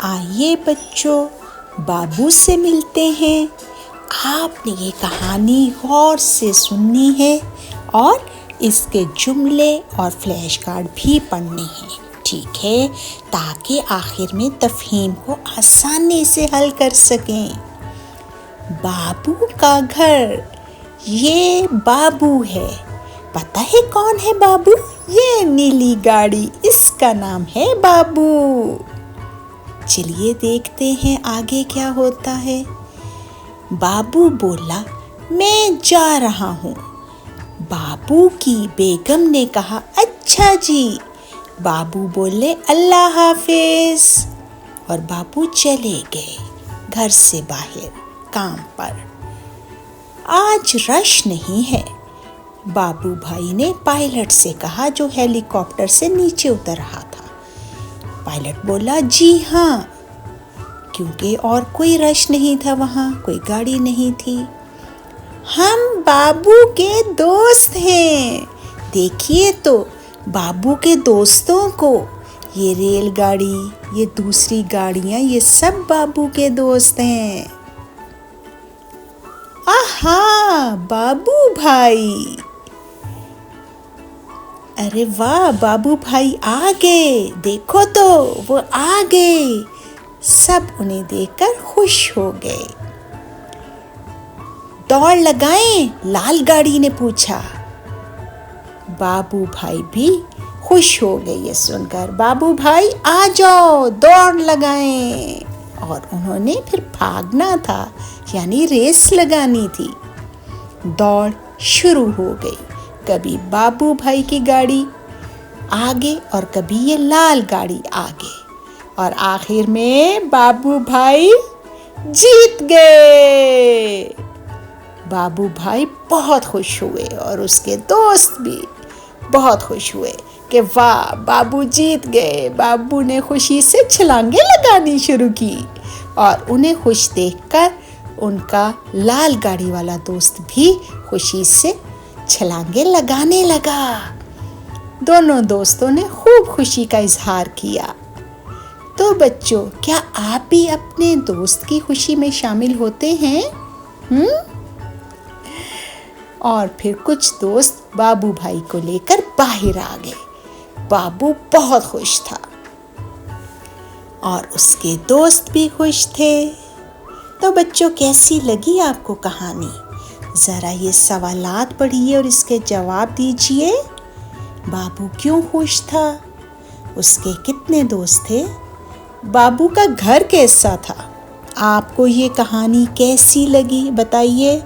आइए बच्चों, बाबू से मिलते हैं। आपने ये कहानी गौर से सुननी है और इसके जुमले और फ्लैश कार्ड भी पढ़ने हैं, ठीक है, ताकि आखिर में तफहीम को आसानी से हल कर सकें। बाबू का घर, ये बाबू है। पता है कौन है बाबू? ये नीली गाड़ी, इसका नाम है बाबू। चलिए देखते हैं आगे क्या होता है। बाबू बोला, मैं जा रहा हूँ। बाबू की बेगम ने कहा, अच्छा जी। बाबू बोले, अल्लाह हाफिज, और बाबू चले गए घर से बाहर काम पर। आज रश नहीं है। बाबू भाई ने पायलट से कहा, जो हेलीकॉप्टर से नीचे उतर रहा था। पायलट बोला, जी हाँ, क्योंकि और कोई रश नहीं था, वहाँ कोई गाड़ी नहीं थी। हम बाबू के दोस्त हैं। देखिए तो बाबू के दोस्तों को, ये रेलगाड़ी, ये दूसरी गाड़ियाँ, ये सब बाबू के दोस्त हैं। आहा, बाबू भाई, अरे वाह, बाबू भाई आ गए, देखो तो वो आ गए। सब उन्हें देखकर खुश हो गए। दौड़ लगाएं? लाल गाड़ी ने पूछा। बाबू भाई भी खुश हो गए ये सुनकर। बाबू भाई आ जाओ, दौड़ लगाएं। और उन्होंने फिर भागना था, यानी रेस लगानी थी। दौड़ शुरू हो गई। कभी बाबू भाई की गाड़ी आगे और कभी ये लाल गाड़ी आगे, और आखिर में बाबू भाई जीत गए। बाबू भाई बहुत खुश हुए और उसके दोस्त भी बहुत खुश हुए कि वाह, बाबू जीत गए। बाबू ने खुशी से छलांगे लगानी शुरू की और उन्हें खुश देखकर उनका लाल गाड़ी वाला दोस्त भी खुशी से छलांगे लगाने लगा। दोनों दोस्तों ने खूब खुशी का इजहार किया। तो बच्चों, क्या आप भी अपने दोस्त की खुशी में शामिल होते हैं? और फिर कुछ दोस्त बाबू भाई को लेकर बाहर आ गए। बाबू बहुत खुश था और उसके दोस्त भी खुश थे। तो बच्चों, कैसी लगी आपको कहानी? ज़रा ये सवालात पढ़िए और इसके जवाब दीजिए। बाबू क्यों खुश था? उसके कितने दोस्त थे? बाबू का घर कैसा था? आपको ये कहानी कैसी लगी बताइए।